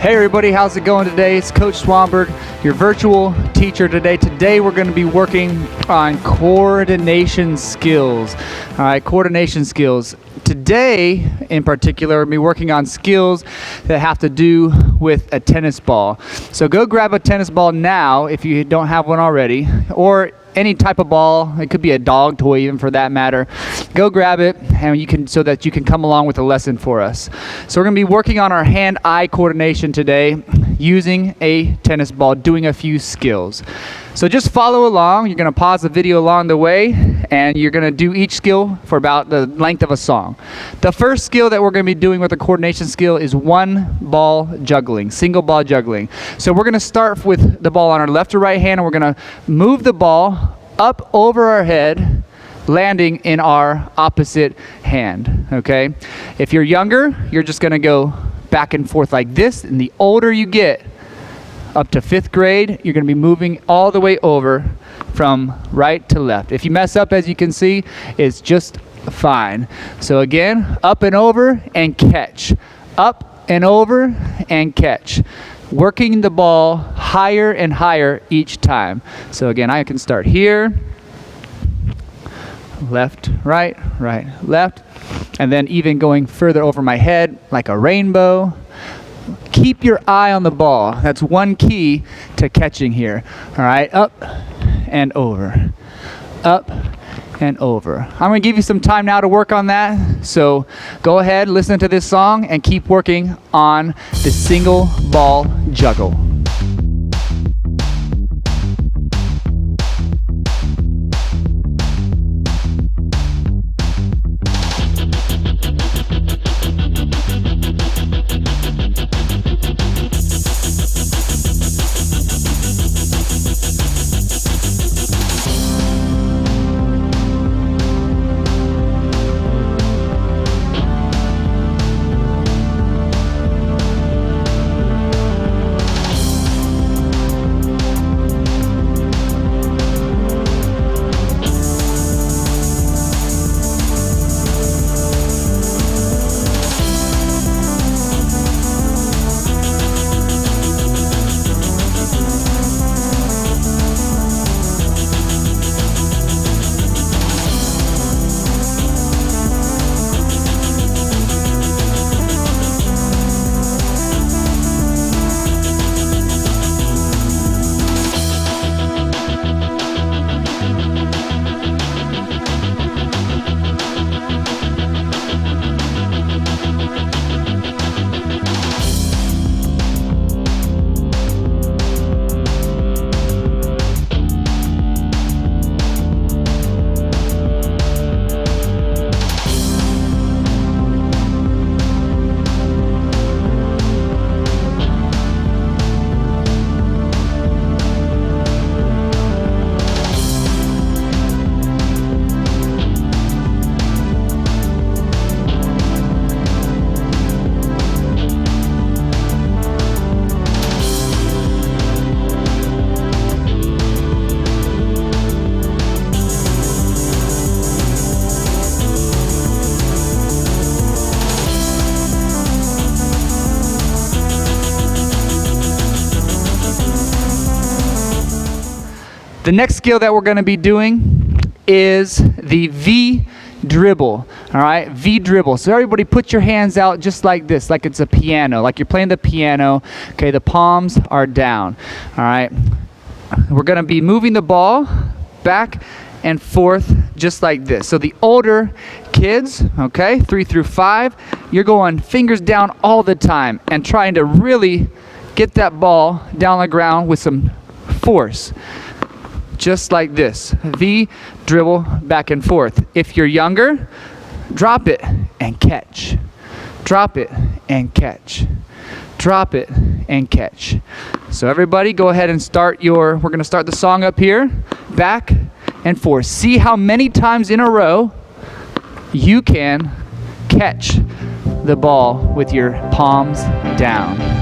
Hey everybody, how's it going today? It's Coach Swanberg, your virtual teacher today. Today we're going to be working on coordination skills. All right, coordination skills. Today, in particular, we're going to be working on skills that have to do with a tennis ball. So go grab a tennis ball now if you don't have one already, or any type of ball. It could be a dog toy even for that matter. Go grab it and you can, so that you can come along with a lesson for us. So we're going to be working on our hand-eye coordination today using a tennis ball, doing a few skills. So just follow along. You're going to pause the video along the way and you're going to do each skill for about the length of a song. The first skill that we're going to be doing with the coordination skill is one ball juggling, single ball juggling. So we're going to start with the ball on our left or right hand, and we're going to move the ball up over our head, landing in our opposite hand, okay? If you're younger, you're just going to go back and forth like this, and the older you get, up to 5th grade, you're going to be moving all the way over from right to left. If you mess up, as you can see, it's just fine. So again, up and over and catch. Up and over and catch. Working the ball higher and higher each time. So again, I can start here. Left, right, right, left. And then even going further over my head like a rainbow. Keep your eye on the ball. That's one key to catching here. All right, up and over. Up and over. I'm going to give you some time now to work on that. So go ahead, listen to this song, and keep working on the single ball juggle. The next skill that we're going to be doing is the V dribble. All right, V dribble. So everybody put your hands out just like this, like it's a piano, like you're playing the piano. Okay, the palms are down. All right, we're going to be moving the ball back and forth just like this. So the older kids, okay, 3 through 5, you're going fingers down all the time and trying to really get that ball down the ground with some force. Just like this. V dribble back and forth. If you're younger, drop it and catch. Drop it and catch. Drop it and catch. So everybody go ahead and start we're going to start the song up here. Back and forth. See how many times in a row you can catch the ball with your palms down.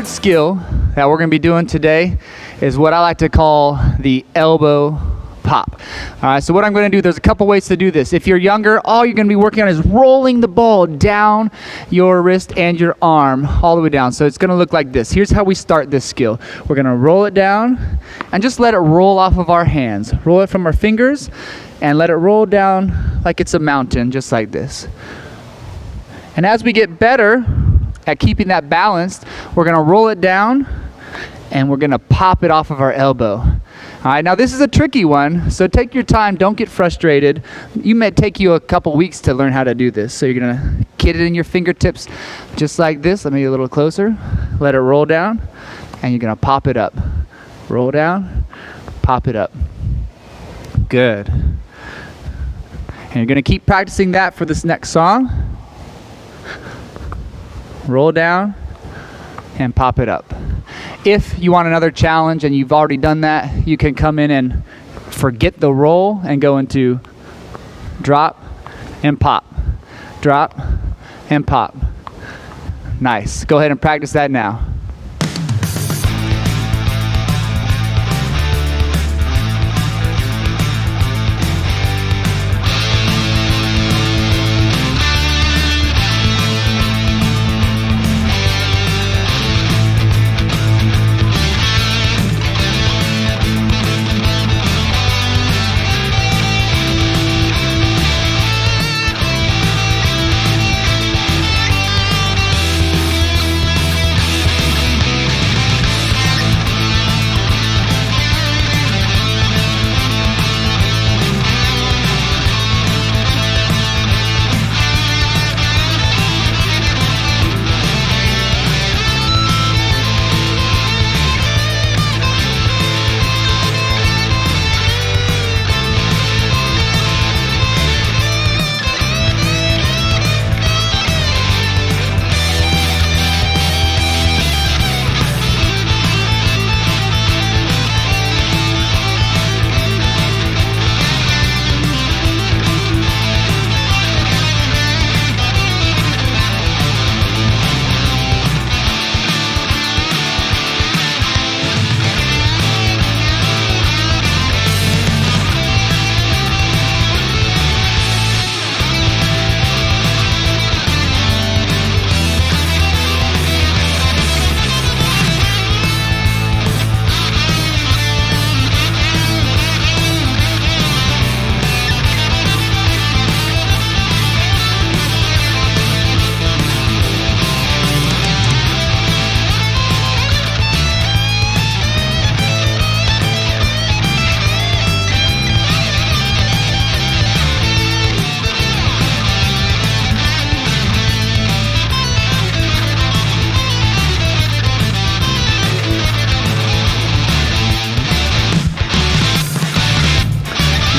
third skill that we're going to be doing today is what I like to call the elbow pop. All right, so what I'm going to do, there's a couple ways to do this. If you're younger, all you're going to be working on is rolling the ball down your wrist and your arm all the way down. So it's going to look like this. Here's how we start this skill. We're going to roll it down and just let it roll off of our hands. Roll it from our fingers and let it roll down like it's a mountain, just like this. And as we get better at keeping that balanced, we're going to roll it down and we're going to pop it off of our elbow. All right, now this is a tricky one, so take your time, don't get frustrated. You may take you a couple weeks to learn how to do this. So you're gonna get it in your fingertips just like this. Let me get a little closer. Let it roll down, and you're gonna pop it up. Roll down, pop it up. Good. And you're gonna keep practicing that for this next song. Roll down and pop it up. If you want another challenge and you've already done that, you can come in and forget the roll and go into drop and pop. Drop and pop. Nice. Go ahead and practice that now.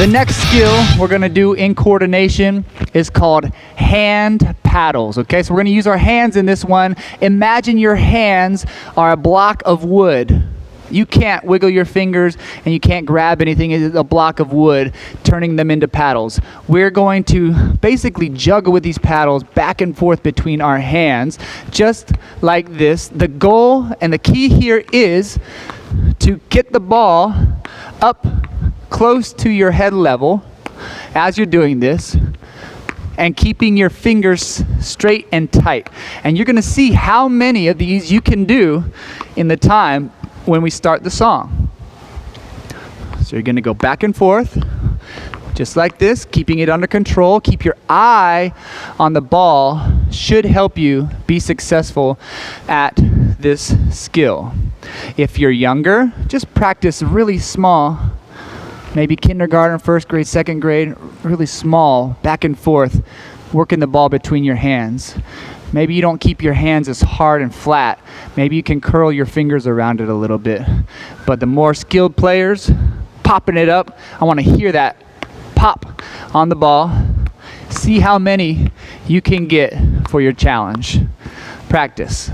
The next skill we're going to do in coordination is called hand paddles. Okay, so we're going to use our hands in this one. Imagine your hands are a block of wood. You can't wiggle your fingers and you can't grab anything. It's a block of wood, turning them into paddles. We're going to basically juggle with these paddles back and forth between our hands, just like this. The goal and the key here is to get the ball up close to your head level as you're doing this and keeping your fingers straight and tight. And you're going to see how many of these you can do in the time when we start the song. So you're going to go back and forth just like this, keeping it under control. Keep your eye on the ball. Should help you be successful at this skill. If you're younger, just practice really small. Maybe kindergarten, first grade, second grade, really small, back and forth, working the ball between your hands. Maybe you don't keep your hands as hard and flat. Maybe you can curl your fingers around it a little bit. But the more skilled players, popping it up, I want to hear that pop on the ball. See how many you can get for your challenge. Practice.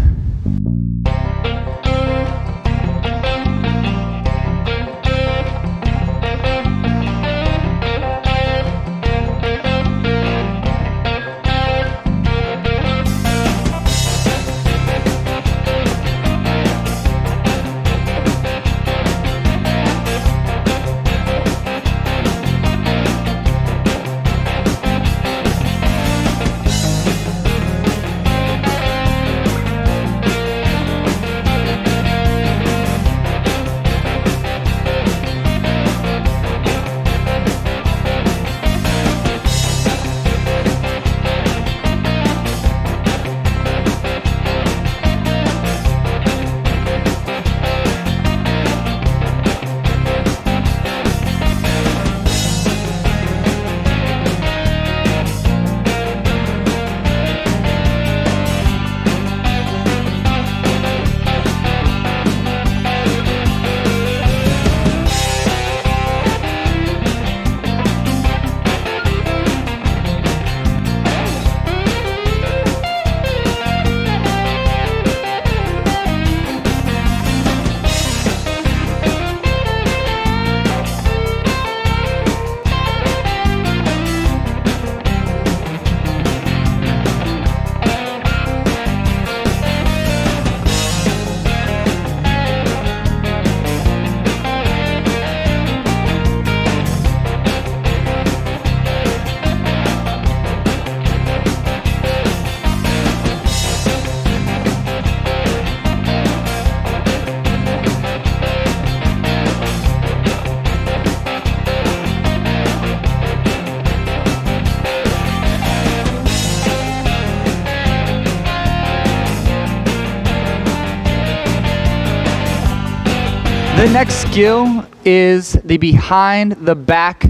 The next skill is the behind the back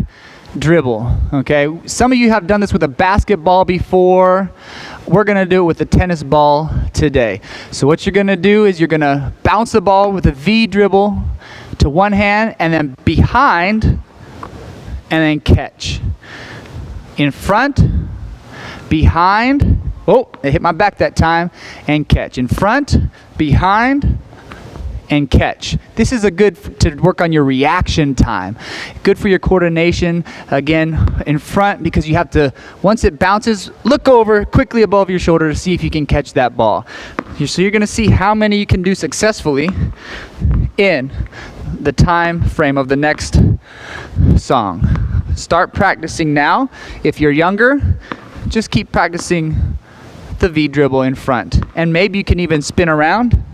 dribble. Okay, some of you have done this with a basketball before. We're gonna do it with a tennis ball today. So what you're gonna do is you're gonna bounce the ball with a V dribble to one hand, and then behind, and then catch. In front, behind, oh, it hit my back that time, and catch. In front, behind, and catch. This is a good to work on your reaction time. Good for your coordination. Again, in front, because you have to, once it bounces, look over quickly above your shoulder to see if you can catch that ball. So you're gonna see how many you can do successfully in the time frame of the next song. Start practicing now. If you're younger, just keep practicing the V dribble in front. And maybe you can even spin around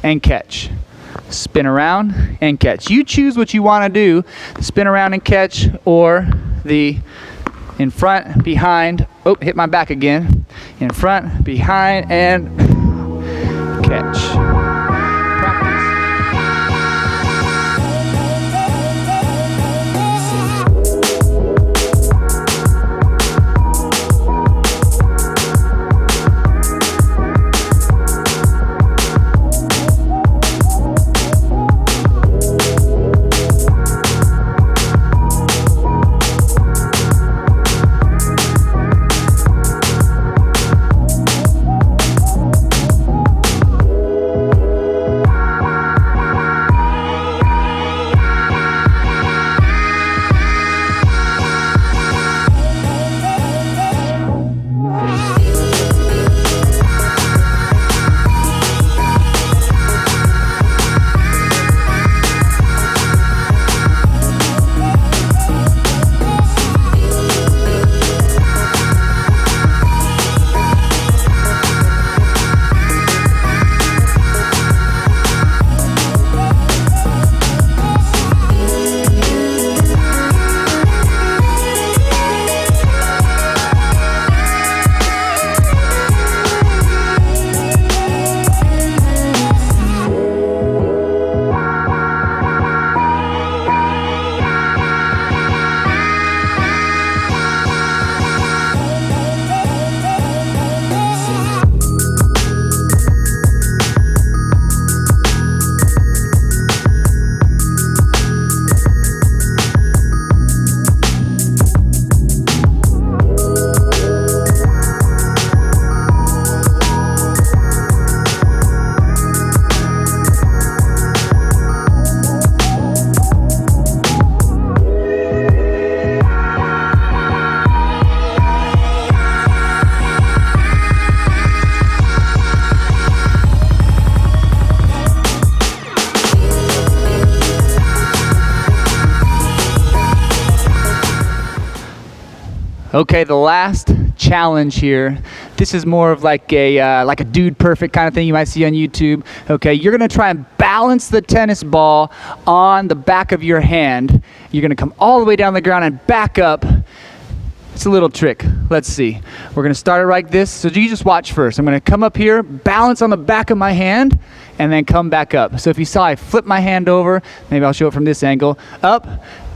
and catch. Spin around and catch. You choose what you want to do, spin around and catch, or the in front, behind, oh, hit my back again, in front, behind, and catch. Okay, the last challenge here. This is more of like a dude perfect kind of thing you might see on YouTube. Okay, you're gonna try and balance the tennis ball on the back of your hand. You're gonna come all the way down the ground and back up. It's a little trick. Let's see. We're gonna start it like this. So you just watch first. I'm gonna come up here, balance on the back of my hand, and then come back up. So if you saw I flip my hand over, maybe I'll show it from this angle. Up,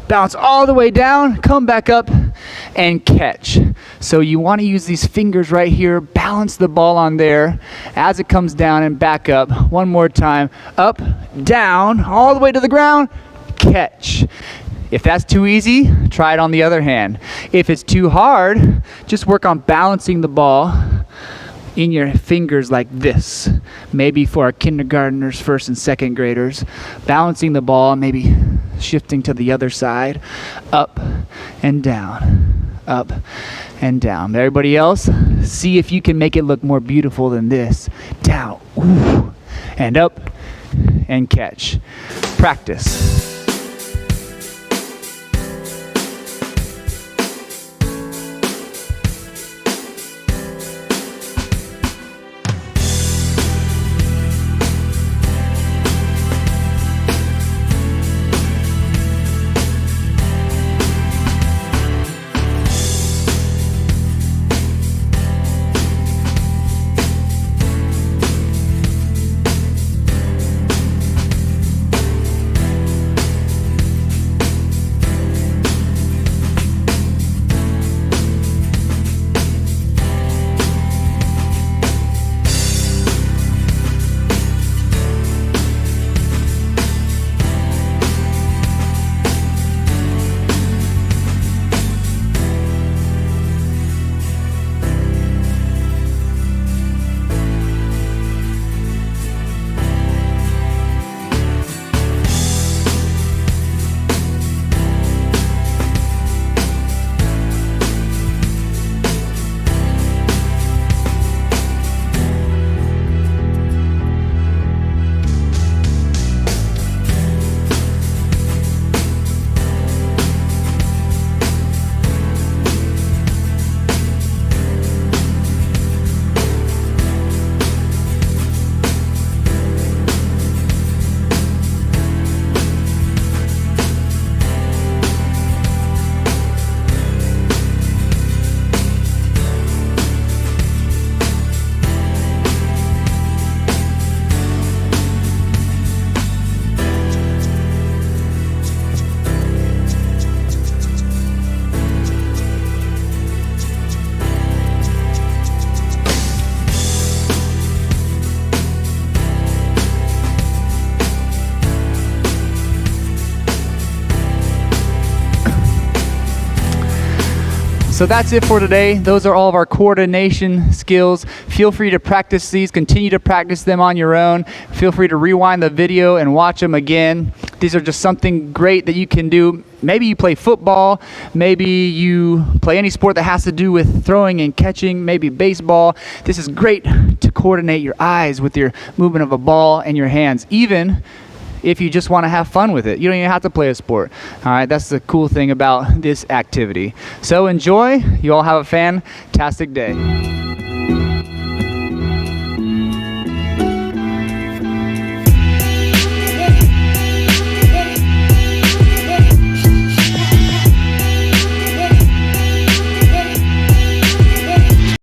bounce all the way down, come back up, and catch. So you want to use these fingers right here, balance the ball on there as it comes down and back up. One more time. Up, down, all the way to the ground, catch. If that's too easy, try it on the other hand. If it's too hard, just work on balancing the ball in your fingers like this. Maybe for our kindergartners, first and second graders, balancing the ball, maybe shifting to the other side, up and down, up and down. Everybody else, see if you can make it look more beautiful than this. Down, ooh, and up, and catch. Practice. So that's it for today. Those are all of our coordination skills. Feel free to practice these, continue to practice them on your own. Feel free to rewind the video and watch them again. These are just something great that you can do. Maybe you play football, maybe you play any sport that has to do with throwing and catching, maybe baseball. This is great to coordinate your eyes with your movement of a ball and your hands, even if you just want to have fun with it. You don't even have to play a sport. All right, that's the cool thing about this activity. So enjoy. You all have a fantastic day.